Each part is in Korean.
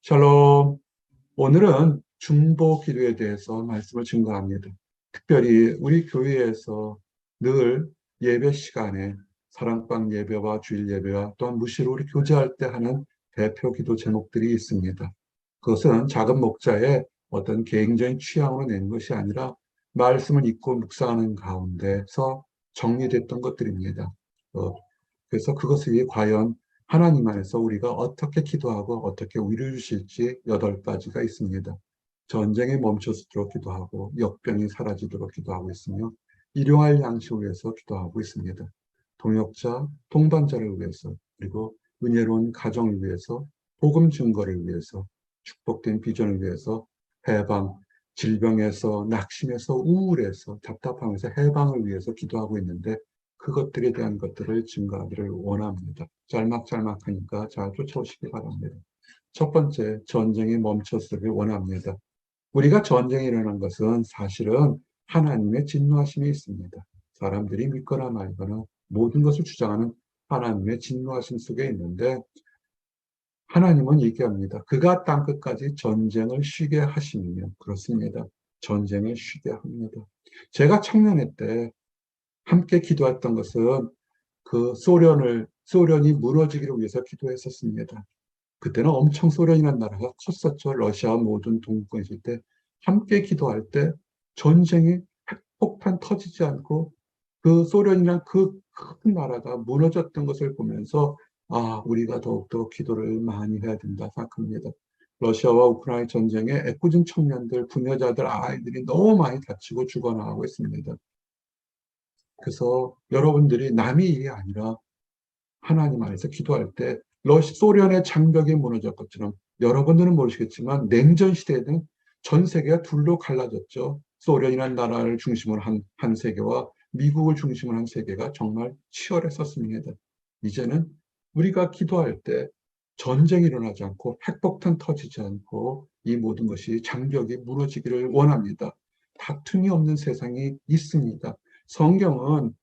샬롬. 오늘은 중보 기도에 대해서 말씀을 증거합니다. 특별히 우리 교회에서 늘 예배 시간에 사랑방 예배와 주일 예배와 또한 무시로 우리 교제할 때 하는 대표 기도 제목들이 있습니다. 그것은 작은 목자의 어떤 개인적인 취향으로 낸 것이 아니라 말씀을 읽고 묵상하는 가운데서 정리됐던 것들입니다. 어, 그래서 그것이 과연 하나님 안에서 우리가 어떻게 기도하고 어떻게 위로해 주실지 8가지가 있습니다. 전쟁이 멈춰서도록 기도하고 역병이 사라지도록 기도하고 있으며 일용할 양식을 위해서 기도하고 있습니다. 동역자, 동반자를 위해서 그리고 은혜로운 가정을 위해서 복음 증거를 위해서 축복된 비전을 위해서 해방, 질병에서 낙심에서 우울에서 답답함에서 해방을 위해서 기도하고 있는데 그것들에 대한 것들을 증거하기를 원합니다. 짤막짤막하니까 잘 쫓아오시기 바랍니다. 첫 번째, 전쟁이 멈췄으길 원합니다. 우리가 전쟁이 일어난 것은 사실은 하나님의 진노하심이 있습니다. 사람들이 믿거나 말거나 모든 것을 주장하는 하나님의 진노하심 속에 있는데 하나님은 얘기합니다. 그가 땅끝까지 전쟁을 쉬게 하시면 그렇습니다. 전쟁을 쉬게 합니다. 제가 청년회 때 함께 기도했던 것은 그 소련이 무너지기를 위해서 기도했었습니다. 그때는 엄청 소련이라는 나라가 컸었죠. 러시아 모든 동북권에 있을 때 함께 기도할 때 전쟁이 핵폭탄 터지지 않고 그 소련이란 그 큰 나라가 무너졌던 것을 보면서 우리가 더욱더 기도를 많이 해야 된다 생각합니다. 러시아와 우크라이나 전쟁에 애꿎은 청년들, 부녀자들, 아이들이 너무 많이 다치고 죽어나가고 있습니다. 그래서 여러분들이 남의 일이 아니라 하나님 안에서 기도할 때 소련의 장벽이 무너질 것처럼 여러분들은 모르시겠지만 냉전 시대에는 전 세계가 둘로 갈라졌죠. 소련이라는 나라를 중심으로 한 세계와 미국을 중심으로 한 세계가 정말 치열했었습니다. 이제는 우리가 기도할 때 전쟁이 일어나지 않고 핵폭탄 터지지 않고 이 모든 것이 장벽이 무너지기를 원합니다. 다툼이 없는 세상이 있습니다. 성경은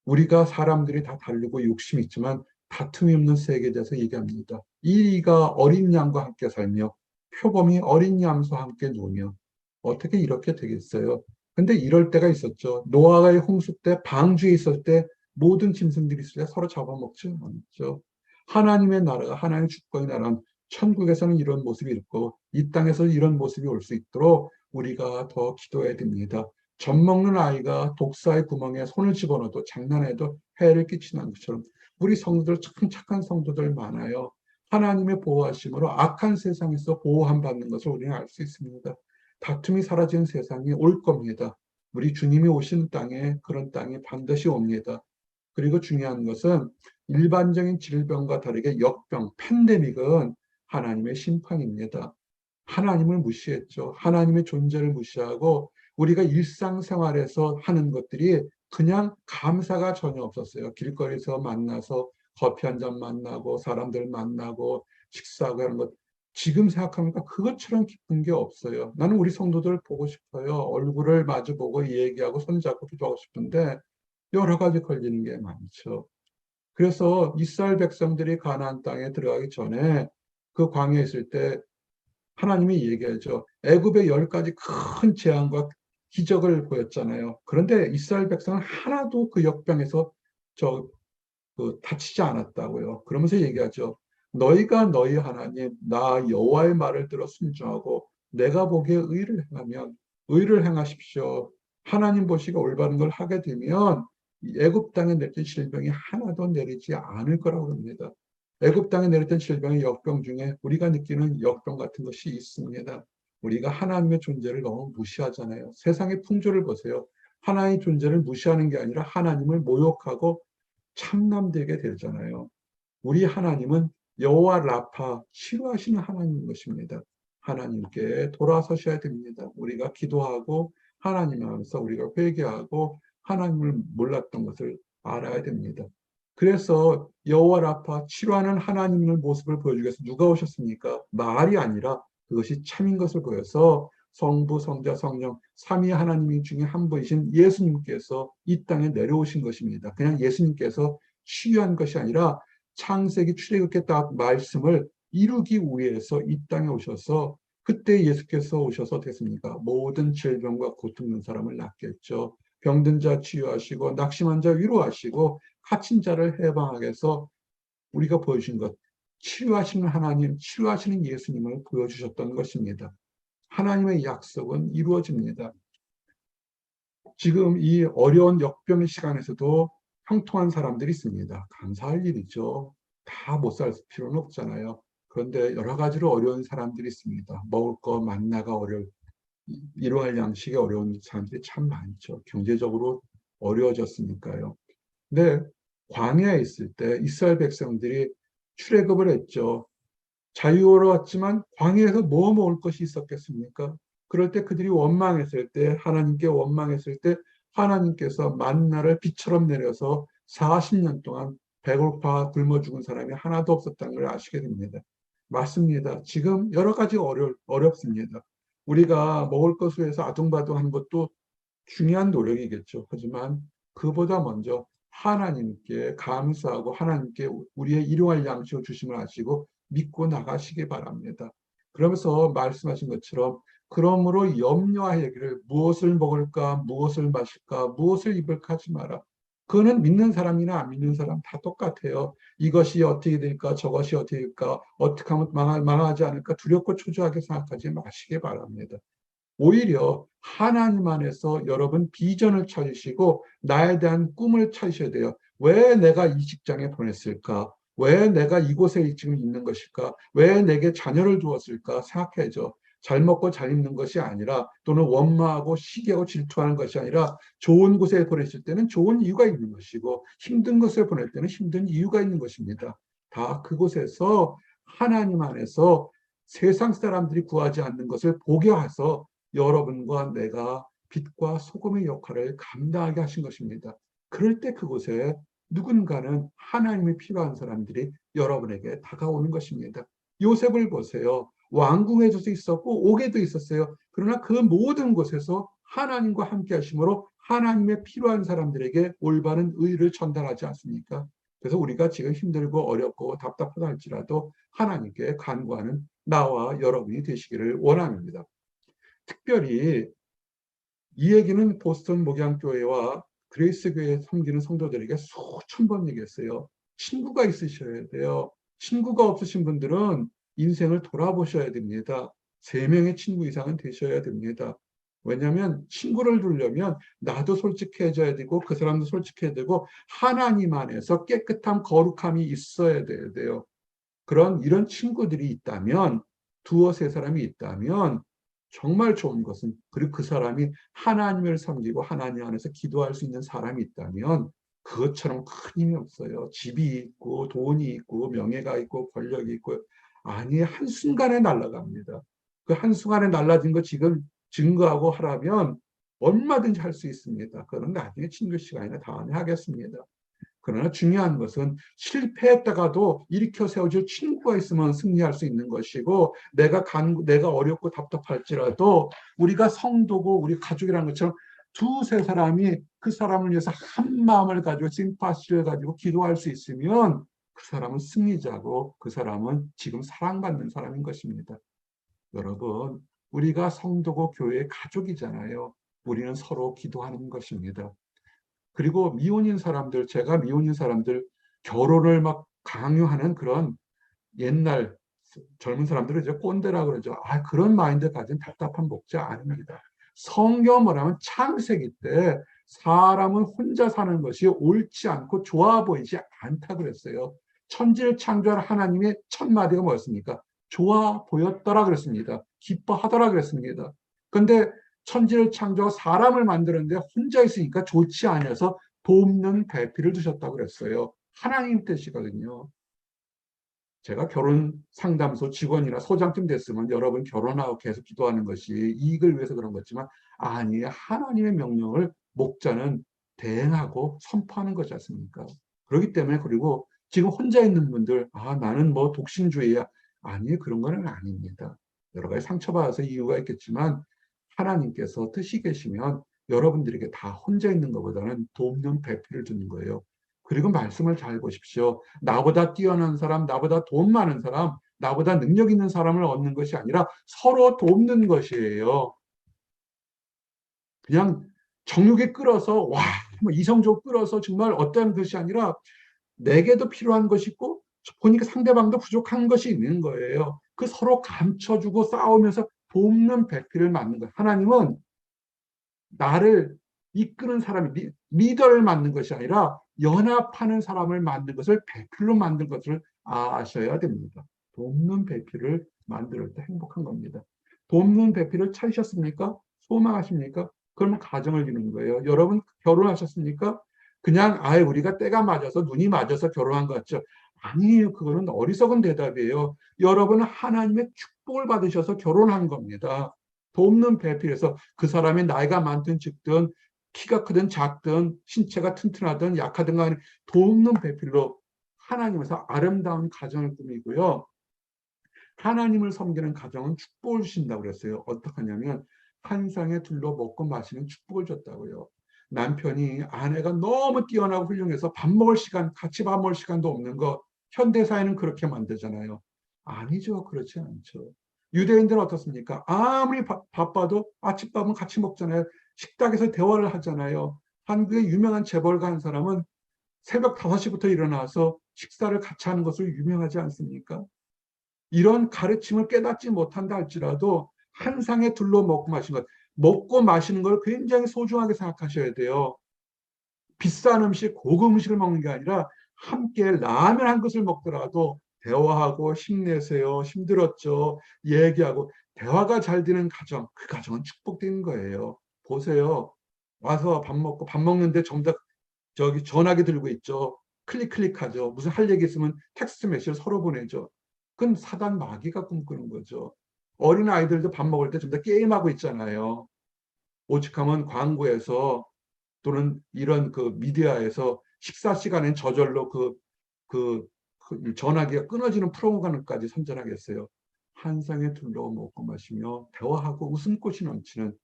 우리가 사람들이 다 다르고 욕심이 있지만 다툼이 없는 세계에 대해서 얘기합니다. 이가 어린 양과 함께 살며 표범이 어린 양과 함께 노며 어떻게 이렇게 되겠어요? 근데 이럴 때가 있었죠. 노아의 홍수 때 방주에 있을 때 모든 짐승들이 있을 때 서로 잡아먹지 않았죠. 하나님의 나라가 하나님의 주권의 나라는 천국에서는 이런 모습이 있고 이 땅에서 이런 모습이 올 수 있도록 우리가 더 기도해야 됩니다. 젖 먹는 아이가 독사의 구멍에 손을 집어넣어도 장난해도 해를 끼치는 것처럼 우리 성도들 참 착한 성도들 많아요. 하나님의 보호하심으로 악한 세상에서 보호함 받는 것을 우리는 알 수 있습니다. 다툼이 사라지는 세상이 올 겁니다. 우리 주님이 오시는 땅에 그런 땅이 반드시 옵니다. 그리고 중요한 것은 일반적인 질병과 다르게 역병, 팬데믹은 하나님의 심판입니다. 하나님을 무시했죠. 하나님의 존재를 무시하고 우리가 일상생활에서 하는 것들이 그냥 감사가 전혀 없었어요. 길거리에서 만나서 커피 한 잔 만나고 사람들 만나고 식사하고 하는 것. 지금 생각하니까 그것처럼 기쁜 게 없어요. 나는 우리 성도들 보고 싶어요. 얼굴을 마주보고 얘기하고 손잡고 기도하고 싶은데 여러 가지 걸리는 게 많죠. 그래서 이스라엘 백성들이 가나안 땅에 들어가기 전에 그 광야에 있을 때 하나님이 얘기하죠. 애굽의 10가지 큰 재앙과 기적을 보였잖아요. 그런데 이스라엘 백성은 하나도 그 역병에서 다치지 않았다고요. 그러면서 얘기하죠. 너희가 너희 하나님 나 여호와의 말을 들어 순종하고 내가 보기에 의를 행하십시오. 하나님 보시고 올바른 걸 하게 되면 애굽 땅에 내렸던 질병이 하나도 내리지 않을 거라고 합니다. 애굽 땅에 내렸던 질병의 역병 중에 우리가 느끼는 역병 같은 것이 있습니다. 우리가 하나님의 존재를 너무 무시하잖아요. 세상의 풍조를 보세요. 하나님의 존재를 무시하는 게 아니라 하나님을 모욕하고 참남되게 되잖아요. 우리 하나님은 여호와 라파 치료하시는 하나님인 것입니다. 하나님께 돌아서셔야 됩니다. 우리가 기도하고 하나님 안에서 우리가 회개하고 하나님을 몰랐던 것을 알아야 됩니다. 그래서 여호와 라파 치료하는 하나님의 모습을 보여주기 위해서 누가 오셨습니까? 말이 아니라 그것이 참인 것을 보여서 성부, 성자, 성령, 삼위 하나님 중에 한 분이신 예수님께서 이 땅에 내려오신 것입니다. 그냥 예수님께서 치유한 것이 아니라 창세기 출애굽기 딱 말씀을 이루기 위해서 이 땅에 오셔서 그때 예수께서 오셔서 됐습니까? 모든 질병과 고통 있는 사람을 낫겠죠. 병든 자 치유하시고 낙심한 자 위로하시고 갇힌 자를 해방하게 해서 우리가 보여준 것, 치유하시는 하나님, 치유하시는 예수님을 보여주셨던 것입니다. 하나님의 약속은 이루어집니다. 지금 이 어려운 역병의 시간에서도 형통한 사람들이 있습니다. 감사할 일이죠. 다 못 살 필요는 없잖아요. 그런데 여러 가지로 어려운 사람들이 있습니다. 먹을 거 만나가 일용할 양식이 어려운 사람들이 참 많죠. 경제적으로 어려워졌으니까요. 근데 광야에 있을 때 이스라엘 백성들이 출애굽을 했죠. 자유로웠지만 광야에서 뭐 먹을 것이 있었겠습니까? 그럴 때 그들이 원망했을 때, 하나님께 원망했을 때 하나님께서 만나를 비처럼 내려서 40년 동안 배고파 굶어 죽은 사람이 하나도 없었다는 걸 아시게 됩니다. 맞습니다. 지금 여러 가지 어렵습니다. 우리가 먹을 것을 위해서 아둥바둥하는 것도 중요한 노력이겠죠. 하지만 그보다 먼저 하나님께 감사하고 하나님께 우리의 일용할 양식을 주심을 아시고 믿고 나가시기 바랍니다. 그러면서 말씀하신 것처럼 그러므로 염려하기를 무엇을 먹을까, 무엇을 마실까, 무엇을 입을까 하지 마라. 그거는 믿는 사람이나 안 믿는 사람 다 똑같아요. 이것이 어떻게 될까, 저것이 어떻게 될까, 어떻게 하면 망하지 않을까 두렵고 초조하게 생각하지 마시기 바랍니다. 오히려 하나님 안에서 여러분 비전을 찾으시고 나에 대한 꿈을 찾으셔야 돼요. 왜 내가 이 직장에 보냈을까? 왜 내가 이곳에 지금 있는 것일까? 왜 내게 자녀를 두었을까? 생각해야죠. 잘 먹고 잘 입는 것이 아니라 또는 원망하고 시기하고 질투하는 것이 아니라 좋은 곳에 보냈을 때는 좋은 이유가 있는 것이고 힘든 곳에 보낼 때는 힘든 이유가 있는 것입니다. 다 그곳에서 하나님 안에서 세상 사람들이 구하지 않는 것을 보게 해서 여러분과 내가 빛과 소금의 역할을 감당하게 하신 것입니다. 그럴 때 그곳에 누군가는 하나님이 필요한 사람들이 여러분에게 다가오는 것입니다. 요셉을 보세요. 왕궁에도 있었고 옥에도 있었어요. 그러나 그 모든 곳에서 하나님과 함께 하심으로 하나님의 필요한 사람들에게 올바른 의를 전달하지 않습니까? 그래서 우리가 지금 힘들고 어렵고 답답하다 할지라도 하나님께 간구하는 나와 여러분이 되시기를 원합니다. 특별히 이 얘기는 보스턴 목양교회와 그레이스교회 섬기는 성도들에게 수천 번 얘기했어요. 친구가 있으셔야 돼요. 친구가 없으신 분들은 인생을 돌아보셔야 됩니다. 3명의 친구 이상은 되셔야 됩니다. 왜냐하면 친구를 두려면 나도 솔직해져야 되고 그 사람도 솔직해야 되고 하나님 안에서 깨끗함, 거룩함이 있어야 돼요. 이런 친구들이 있다면 두어 세 사람이 있다면 정말 좋은 것은 그리고 그 사람이 하나님을 섬기고 하나님 안에서 기도할 수 있는 사람이 있다면 그것처럼 큰 힘이 없어요. 집이 있고 돈이 있고 명예가 있고 권력이 있고 아니 한순간에 날아갑니다. 그 한순간에 날라진 거 지금 증거하고 하라면 얼마든지 할 수 있습니다. 그건 나중에 친구 시간이나 다음에 하겠습니다. 그러나 중요한 것은 실패했다가도 일으켜 세워줄 친구가 있으면 승리할 수 있는 것이고 내가 어렵고 답답할지라도 우리가 성도고 우리 가족이라는 것처럼 두세 사람이 그 사람을 위해서 한 마음을 가지고 심파시를 가지고 기도할 수 있으면 그 사람은 승리자고 그 사람은 지금 사랑받는 사람인 것입니다. 여러분, 우리가 성도고 교회의 가족이잖아요. 우리는 서로 기도하는 것입니다. 그리고 미혼인 사람들, 제가 미혼인 사람들 결혼을 막 강요하는 그런 옛날 젊은 사람들은 이제 꼰대라 그러죠. 그런 마인드 가진 답답한 목자 아닙니다. 성경 뭐라면 창세기 때 사람은 혼자 사는 것이 옳지 않고 좋아 보이지 않다 그랬어요. 천지를 창조할 하나님의 첫 마디가 뭐였습니까? 좋아 보였더라 그랬습니다. 기뻐하더라 그랬습니다. 근데 천지를 창조하고 사람을 만드는데 혼자 있으니까 좋지 않아서 돕는 배필을 두셨다고 그랬어요. 하나님 뜻이거든요. 제가 결혼 상담소 직원이나 소장쯤 됐으면 여러분 결혼하고 계속 기도하는 것이 이익을 위해서 그런 거지만 아니 하나님의 명령을 목자는 대행하고 선포하는 거지 않습니까? 그렇기 때문에 그리고 지금 혼자 있는 분들 나는 뭐 독신주의야. 아니 그런 거는 아닙니다. 여러 가지 상처받아서 이유가 있겠지만 하나님께서 뜻이 계시면 여러분들에게 다 혼자 있는 것보다는 돕는 배필을 주는 거예요. 그리고 말씀을 잘 보십시오. 나보다 뛰어난 사람, 나보다 돈 많은 사람, 나보다 능력 있는 사람을 얻는 것이 아니라 서로 돕는 것이에요. 그냥 정욕에 끌어서 와, 뭐 이성적으로 끌어서 정말 어떠한 것이 아니라 내게도 필요한 것이 있고 보니까 상대방도 부족한 것이 있는 거예요. 그 서로 감춰주고 싸우면서 돕는 배필을 만든 거예요. 하나님은 나를 이끄는 사람이 리더를 만든 것이 아니라 연합하는 사람을 만든 것을 배필로 만든 것을 아셔야 됩니다. 돕는 배필을 만들 때 행복한 겁니다. 돕는 배필을 찾으셨습니까? 소망하십니까? 그러면 가정을 이루는 거예요. 여러분 결혼하셨습니까? 그냥 아예 우리가 때가 맞아서 눈이 맞아서 결혼한 것 같죠. 아니에요. 그거는 어리석은 대답이에요. 여러분은 하나님의 축복을 받으셔서 결혼한 겁니다. 돕는 배필에서 그 사람이 나이가 많든 적든 키가 크든 작든 신체가 튼튼하든 약하든 간에 돕는 배필로 하나님에서 아름다운 가정을 꾸미고요. 하나님을 섬기는 가정은 축복을 주신다고 그랬어요. 어떻게 하냐면 한 상에 둘러 먹고 마시는 축복을 줬다고요. 남편이 아내가 너무 뛰어나고 훌륭해서 밥 먹을 시간, 같이 밥 먹을 시간도 없는 거 현대사회는 그렇게 만들잖아요. 아니죠. 그렇지 않죠. 유대인들은 어떻습니까? 아무리 바빠도 아침밥은 같이 먹잖아요. 식탁에서 대화를 하잖아요. 한국의 유명한 재벌가 한 사람은 새벽 5시부터 일어나서 식사를 같이 하는 것으로 유명하지 않습니까? 이런 가르침을 깨닫지 못한다 할지라도 한 상에 둘러 먹고 마시는 것, 먹고 마시는 걸 굉장히 소중하게 생각하셔야 돼요. 비싼 음식, 고급 음식을 먹는 게 아니라 함께 라면 한 그릇을 먹더라도 대화하고 힘내세요. 힘들었죠. 얘기하고 대화가 잘 되는 가정, 그 가정은 축복되는 거예요. 보세요. 와서 밥 먹고 밥 먹는데 전부 다 저기 전화기 들고 있죠. 클릭하죠. 무슨 할 얘기 있으면 텍스트 메시지를 서로 보내죠. 그건 사단 마귀가 꿈꾸는 거죠. 어린 아이들도 밥 먹을 때 전부 다 게임하고 있잖아요. 오죽하면 광고에서 또는 이런 그 미디어에서 식사 시간엔 저절로 그 전화기가 끊어지는 프로그램까지 선전하겠어요. 한 상에 둘러 먹고 마시며 대화하고 웃음꽃이 넘치는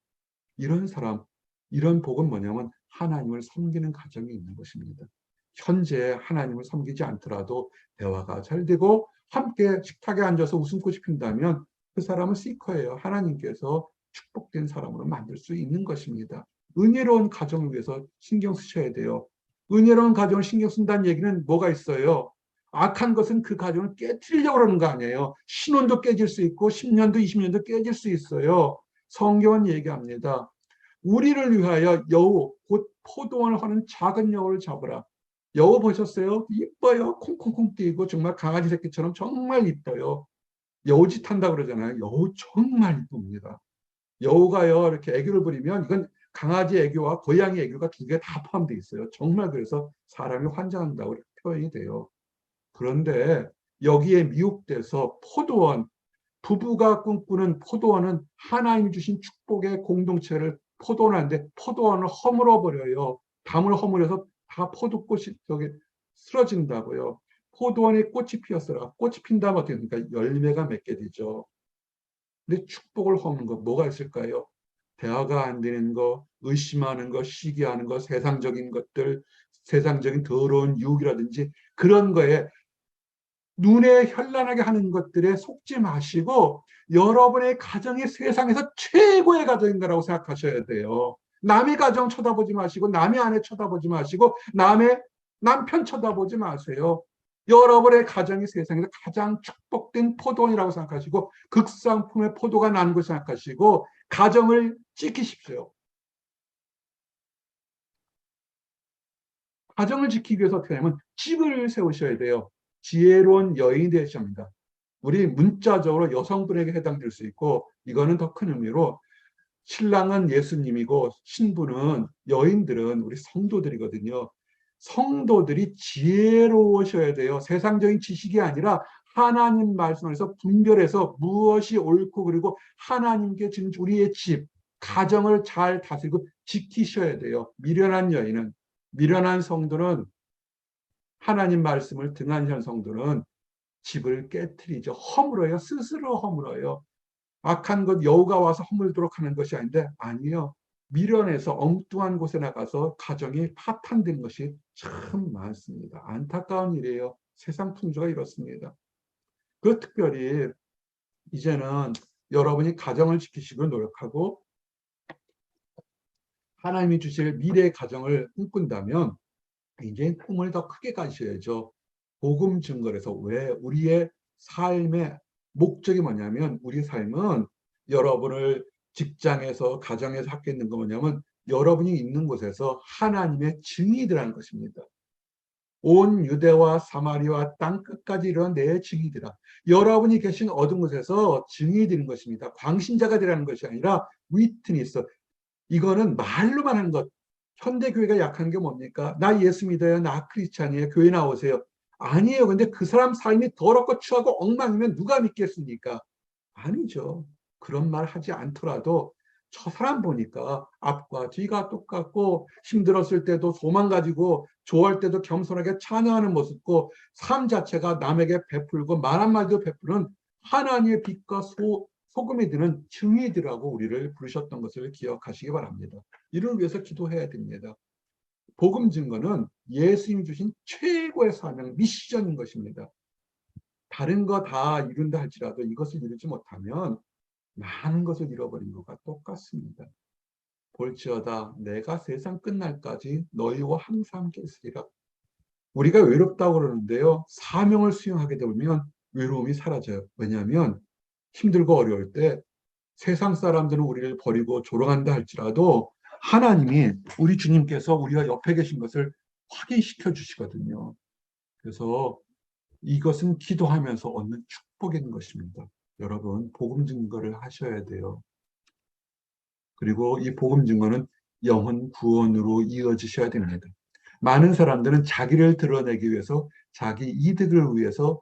이런 사람, 이런 복은 뭐냐면 하나님을 섬기는 가정이 있는 것입니다. 현재 하나님을 섬기지 않더라도 대화가 잘 되고 함께 식탁에 앉아서 웃음꽃이 핀다면 그 사람은 시커예요. 하나님께서 축복된 사람으로 만들 수 있는 것입니다. 은혜로운 가정을 위해서 신경 쓰셔야 돼요. 은혜로운 가정을 신경 쓴다는 얘기는 뭐가 있어요? 악한 것은 그 가정을 깨뜨리려고 그러는 거 아니에요. 신혼도 깨질 수 있고 10년도 20년도 깨질 수 있어요. 성경은 얘기합니다. 우리를 위하여 여우 곧 포도원을 하는 작은 여우를 잡으라. 여우 보셨어요? 이뻐요. 콩콩콩 뛰고 정말 강아지 새끼처럼 정말 이뻐요. 여우짓 한다 그러잖아요. 여우 정말 이쁩니다. 여우가요 이렇게 애교를 부리면 이건 강아지 애교와 고양이 애교가 두 개 다 포함되어 있어요. 정말 그래서 사람이 환장한다고 표현이 돼요. 그런데 여기에 미혹돼서 포도원, 부부가 꿈꾸는 포도원은 하나님이 주신 축복의 공동체를 포도원하는데 포도원을 허물어 버려요. 담을 허물어서 다 포도꽃이 저기 쓰러진다고요. 포도원에 꽃이 피었어라. 꽃이 핀다면 어떻게 됩니까? 열매가 맺게 되죠. 근데 축복을 허무는 거 뭐가 있을까요? 대화가 안 되는 거, 의심하는 거, 시기하는 거, 세상적인 것들, 세상적인 더러운 유혹이라든지 그런 거에 눈에 현란하게 하는 것들에 속지 마시고 여러분의 가정이 세상에서 최고의 가정인 거라고 생각하셔야 돼요. 남의 가정 쳐다보지 마시고 남의 아내 쳐다보지 마시고 남의 남편 쳐다보지 마세요. 여러분의 가정이 세상에서 가장 축복된 포도원이라고 생각하시고 극상품의 포도가 나는 걸 생각하시고 가정을 지키십시오. 가정을 지키기 위해서 어떻게 하냐면 집을 세우셔야 돼요. 지혜로운 여인이 되셔야 합니다. 우리 문자적으로 여성분에게 해당될 수 있고 이거는 더 큰 의미로 신랑은 예수님이고 신부는 여인들은 우리 성도들이거든요. 성도들이 지혜로우셔야 돼요. 세상적인 지식이 아니라 하나님 말씀에서 분별해서 무엇이 옳고 그리고 하나님께 주는 우리의 집, 가정을 잘 다스리고 지키셔야 돼요. 미련한 여인은, 미련한 성도는 하나님 말씀을 등한시한 성도는 집을 깨뜨리죠. 허물어요. 스스로 허물어요. 악한 것 여우가 와서 허물도록 하는 것이 아닌데 아니요. 미련해서 엉뚱한 곳에 나가서 가정이 파탄된 것이 참 많습니다. 안타까운 일이에요. 세상 풍조가 이렇습니다. 그 특별히 이제는 여러분이 가정을 지키시고 노력하고 하나님이 주실 미래의 가정을 꿈꾼다면 이제 꿈을 더 크게 가셔야죠. 복음 증거에서 왜 우리의 삶의 목적이 뭐냐면 우리 삶은 여러분을 직장에서 가정에서 갖고 있는 거 뭐냐면 여러분이 있는 곳에서 하나님의 증인이 되라는 것입니다. 온 유대와 사마리아 땅 끝까지 이런 내 증인이라. 여러분이 계신 어두운 곳에서 증인이 되는 것입니다. 광신자가 되라는 것이 아니라 위트니스. 이거는 말로만 하는 것. 현대교회가 약한 게 뭡니까? 나 예수 믿어요. 나 크리스찬이에요. 교회 나오세요. 아니에요. 근데 그 사람 삶이 더럽고 추하고 엉망이면 누가 믿겠습니까? 아니죠. 그런 말 하지 않더라도 저 사람 보니까 앞과 뒤가 똑같고 힘들었을 때도 소망 가지고 좋아할 때도 겸손하게 찬양하는 모습고 삶 자체가 남에게 베풀고 말 한마디도 베푸는 하나님의 빛과 소금이 되는 증인이라고 우리를 부르셨던 것을 기억하시기 바랍니다. 이를 위해서 기도해야 됩니다. 복음 증거는 예수님이 주신 최고의 사명, 미션인 것입니다. 다른 거 다 이룬다 할지라도 이것을 이루지 못하면 많은 것을 잃어버린 것과 똑같습니다. 볼지어다 내가 세상 끝날까지 너희와 항상 함께 있으리라. 우리가 외롭다고 그러는데요. 사명을 수행하게 되면 외로움이 사라져요. 왜냐하면 힘들고 어려울 때 세상 사람들은 우리를 버리고 조롱한다 할지라도 하나님이 우리 주님께서 우리가 옆에 계신 것을 확인시켜 주시거든요. 그래서 이것은 기도하면서 얻는 축복인 것입니다. 여러분 복음 증거를 하셔야 돼요. 그리고 이 복음 증거는 영혼 구원으로 이어지셔야 됩니다. 많은 사람들은 자기를 드러내기 위해서 자기 이득을 위해서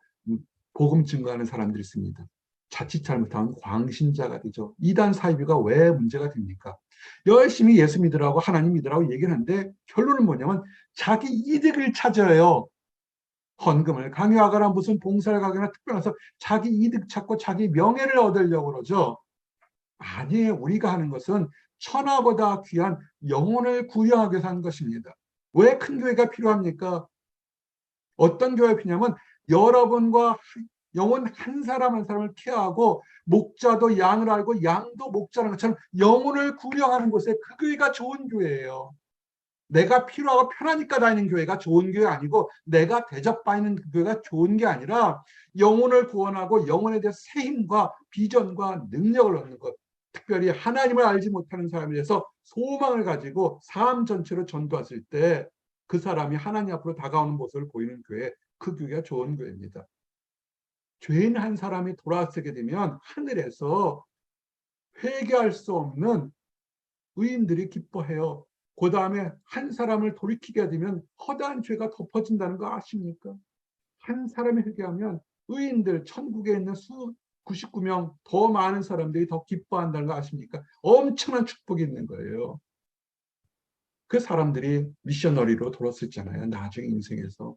복음 증거하는 사람들이 있습니다. 자칫 잘못하면 광신자가 되죠. 이단 사이비가 왜 문제가 됩니까? 열심히 예수 믿으라고 하나님 믿으라고 얘기를 하는데 결론은 뭐냐면 자기 이득을 찾아요. 헌금을 강요하거나 무슨 봉사를 가거나 특별해서 자기 이득 찾고 자기 명예를 얻으려고 그러죠. 아니에요. 우리가 하는 것은 천하보다 귀한 영혼을 구현하기 위해서 하는 것입니다. 왜 큰 교회가 필요합니까? 어떤 교회가 필요하냐면 여러분과 영혼 한 사람 한 사람을 케어하고 목자도 양을 알고 양도 목자라는 것처럼 영혼을 구령하는 곳에 그 교회가 좋은 교회예요. 내가 필요하고 편하니까 다니는 교회가 좋은 교회 아니고 내가 대접받는 교회가 좋은 게 아니라 영혼을 구원하고 영혼에 대한 새 힘과 비전과 능력을 얻는 것. 특별히 하나님을 알지 못하는 사람에 대해서 소망을 가지고 삶 전체로 전도했을 때 그 사람이 하나님 앞으로 다가오는 모습을 보이는 교회, 그 교회가 좋은 교회입니다. 죄인 한 사람이 돌아서게 되면 하늘에서 회개할 수 없는 의인들이 기뻐해요. 그 다음에 한 사람을 돌이키게 되면 허다한 죄가 덮어진다는 거 아십니까? 한 사람이 회개하면 의인들 천국에 있는 99명 더 많은 사람들이 더 기뻐한다는 거 아십니까? 엄청난 축복이 있는 거예요. 그 사람들이 미셔너리로 돌아섰잖아요. 나중에 인생에서.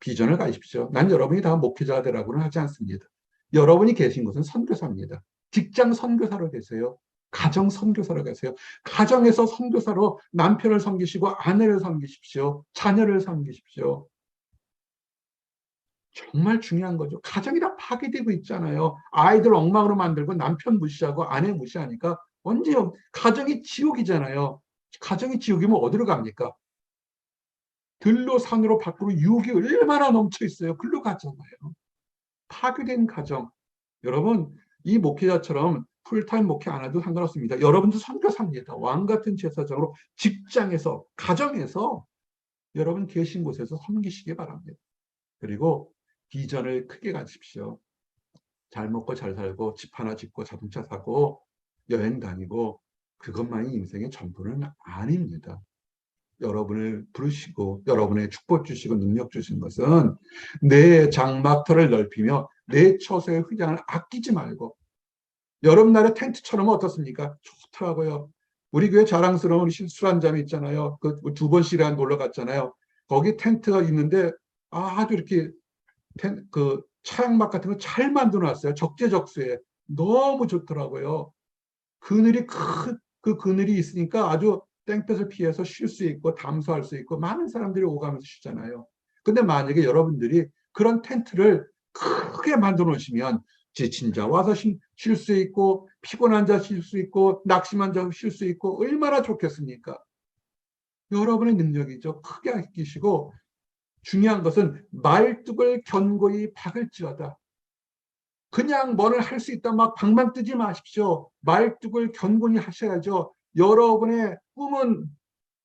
비전을 가지십시오. 난 여러분이 다 목회자가 되라고는 하지 않습니다. 여러분이 계신 곳은 선교사입니다. 직장 선교사로 계세요. 가정 선교사로 계세요. 가정에서 선교사로 남편을 섬기시고 아내를 섬기십시오. 자녀를 섬기십시오. 정말 중요한 거죠. 가정이 다 파괴되고 있잖아요. 아이들 엉망으로 만들고 남편 무시하고 아내 무시하니까 언제요? 가정이 지옥이잖아요. 가정이 지옥이면 어디로 갑니까? 들로 산으로 밖으로 유혹이 얼마나 넘쳐 있어요. 글로 가잖아요. 파괴된 가정. 여러분 이 목회자처럼 풀타임 목회 안 해도 상관없습니다. 여러분도 선교사입니다. 왕 같은 제사장으로 직장에서 가정에서 여러분 계신 곳에서 섬기시기 바랍니다. 그리고 비전을 크게 가지십시오. 잘 먹고 잘 살고 집 하나 짓고 자동차 사고 여행 다니고 그것만이 인생의 전부는 아닙니다. 여러분을 부르시고 여러분의 축복 주시고 능력 주신 것은 내 장막터를 넓히며 내 처소의 휘장을 아끼지 말고 여름 날의 텐트처럼 어떻습니까? 좋더라고요. 우리 교회 자랑스러운 우리 술한잠이 있잖아요. 그 두 번씩이나 놀러 갔잖아요. 거기 텐트가 있는데 아주 이렇게 그 차양막 같은 거 잘 만들어 놨어요. 적재적소에. 너무 좋더라고요. 그늘이 그 그늘이 있으니까 아주 땡볕을 피해서 쉴 수 있고 담수할 수 있고 많은 사람들이 오가면서 쉬잖아요. 근데 만약에 여러분들이 그런 텐트를 크게 만들어 놓으시면 지친 자 와서 쉴 수 있고 피곤한 자 쉴 수 있고 낙심한 자 쉴 수 있고 얼마나 좋겠습니까? 여러분의 능력이죠. 크게 아끼시고 중요한 것은 말뚝을 견고히 박을지어다. 그냥 뭐를 할 수 있다 막 방방 뜨지 마십시오. 말뚝을 견고히 하셔야죠. 여러분의 꿈은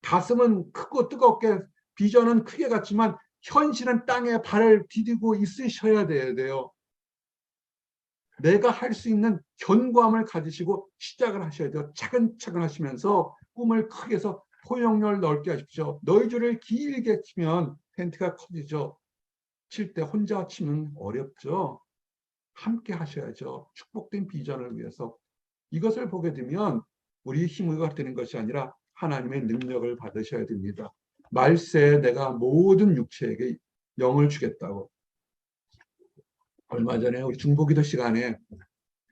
가슴은 크고 뜨겁게 비전은 크게 같지만 현실은 땅에 발을 디디고 있으셔야 돼요. 내가 할 수 있는 견고함을 가지시고 시작을 하셔야 돼요. 차근차근 하시면서 꿈을 크게 해서 포용력을 넓게 하십시오. 너희 줄을 길게 치면 텐트가 커지죠. 칠 때 혼자 치면 어렵죠. 함께 하셔야죠. 축복된 비전을 위해서. 이것을 보게 되면 우리 힘의가 되는 것이 아니라 하나님의 능력을 받으셔야 됩니다. 말세에 내가 모든 육체에게 영을 주겠다고. 얼마 전에 우리 중보기도 시간에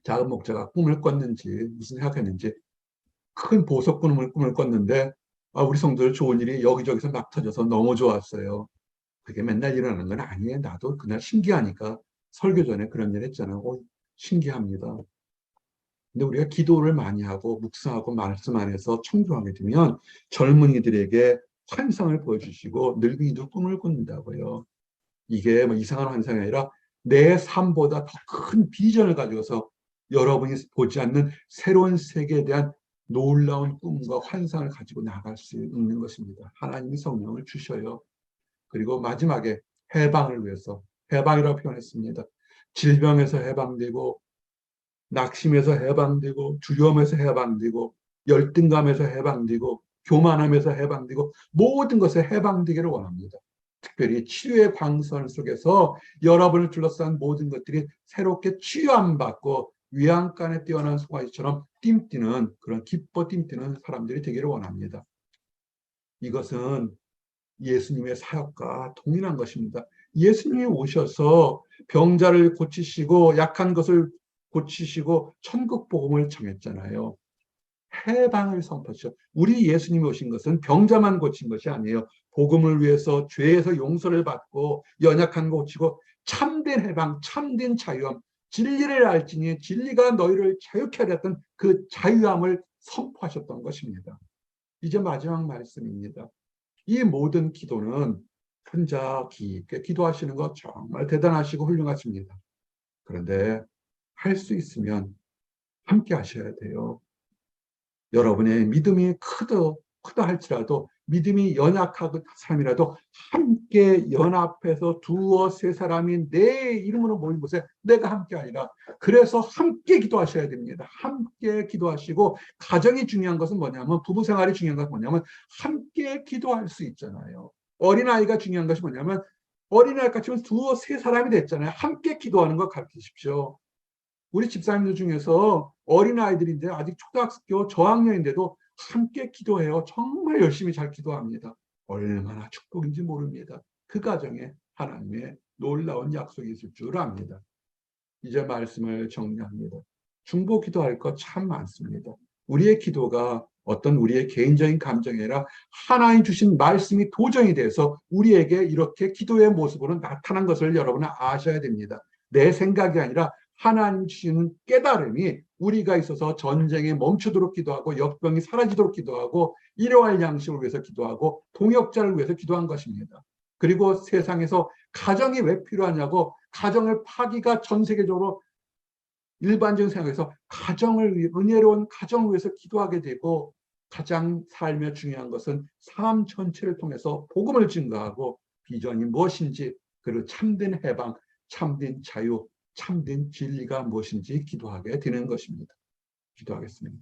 작은 목자가 꿈을 꿨는지 무슨 생각했는지 큰 보석 꿈을 꿨는데 우리 성도들 좋은 일이 여기저기서 막 터져서 너무 좋았어요. 그게 맨날 일어나는 건 아니에요. 나도 그날 신기하니까 설교 전에 그런 일 했잖아요. 신기합니다. 근데 우리가 기도를 많이 하고 묵상하고 말씀 안에서 청조하게 되면 젊은이들에게 환상을 보여주시고 늙은이도 꿈을 꾼다고요. 이게 뭐 이상한 환상이 아니라 내 삶보다 더 큰 비전을 가지고서 여러분이 보지 않는 새로운 세계에 대한 놀라운 꿈과 환상을 가지고 나갈 수 있는 것입니다. 하나님이 성령을 주셔요. 그리고 마지막에 해방을 위해서 해방이라고 표현했습니다. 질병에서 해방되고 낙심에서 해방되고 두려움에서 해방되고 열등감에서 해방되고 교만함에서 해방되고 모든 것에 해방되기를 원합니다. 특별히 치유의 광선 속에서 여러분을 둘러싼 모든 것들이 새롭게 치유함받고 위안간에 뛰어난 송아지처럼 띵뛰는 그런 기뻐 띵뛰는 사람들이 되기를 원합니다. 이것은 예수님의 사역과 동일한 것입니다. 예수님이 오셔서 병자를 고치시고 약한 것을 고치시고 천국 복음을 전했잖아요. 해방을 선포하셨죠. 우리 예수님이 오신 것은 병자만 고친 것이 아니에요. 복음을 위해서 죄에서 용서를 받고 연약한 거 고치고 참된 해방, 참된 자유함, 진리를 알지니 진리가 너희를 자유케 하려 했던 그 자유함을 선포하셨던 것입니다. 이제 마지막 말씀입니다. 이 모든 기도는 혼자 깊게 기도하시는 것 정말 대단하시고 훌륭하십니다. 그런데 할 수 있으면 함께 하셔야 돼요. 여러분의 믿음이 크다 할지라도 믿음이 연약한 사람이라도 함께 연합해서 두어 세 사람이 내 이름으로 모인 곳에 내가 함께 하리라. 그래서 함께 기도하셔야 됩니다. 함께 기도하시고 가정이 중요한 것은 뭐냐면 부부 생활이 중요한 것은 뭐냐면 함께 기도할 수 있잖아요. 어린아이가 중요한 것이 뭐냐면 어린아이 같이 두어 세 사람이 됐잖아요. 함께 기도하는 걸 가르치십시오. 우리 집사님들 중에서 어린아이들인데 아직 초등학교 저학년인데도 함께 기도해요. 정말 열심히 잘 기도합니다. 얼마나 축복인지 모릅니다. 그 가정에 하나님의 놀라운 약속이 있을 줄 압니다. 이제 말씀을 정리합니다. 중보 기도할 것 참 많습니다. 우리의 기도가 어떤 우리의 개인적인 감정이 아니라 하나님 주신 말씀이 도전이 돼서 우리에게 이렇게 기도의 모습으로 나타난 것을 여러분은 아셔야 됩니다. 내 생각이 아니라 하나님 주시는 깨달음이 우리가 있어서 전쟁에 멈추도록 기도하고 역병이 사라지도록 기도하고 일용할 양식을 위해서 기도하고 동역자를 위해서 기도한 것입니다. 그리고 세상에서 가정이 왜 필요하냐고 가정을 파기가 전 세계적으로 일반적인 생각에서 가정을 은혜로운 가정을 위해서 기도하게 되고 가장 삶에 중요한 것은 삶 전체를 통해서 복음을 증거하고 비전이 무엇인지 그리고 참된 해방, 참된 자유, 참된 진리가 무엇인지 기도하게 되는 것입니다. 기도하겠습니다.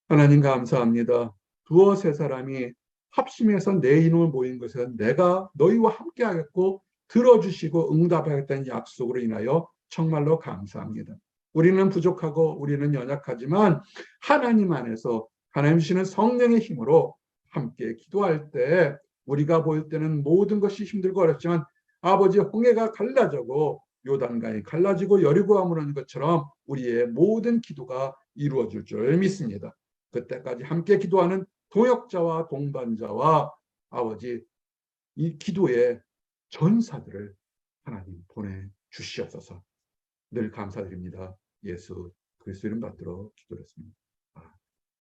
하나님 감사합니다. 두어 세 사람이 합심해서 내 이름을 모인 것은 내가 너희와 함께 하겠고 들어주시고 응답하겠다는 약속으로 인하여 정말로 감사합니다. 우리는 부족하고 우리는 연약하지만 하나님 안에서 하나님 주시는 성령의 힘으로 함께 기도할 때 우리가 보일 때는 모든 것이 힘들고 어렵지만 아버지 홍해가 갈라지고 요단강이 갈라지고 여리고가 무너진 것처럼 우리의 모든 기도가 이루어질 줄 믿습니다. 그때까지 함께 기도하는 동역자와 동반자와 아버지 이 기도의 전사들을 하나님 보내주시옵소서. 늘 감사드립니다. 예수 그리스도 이름 받들어 기도했습니다.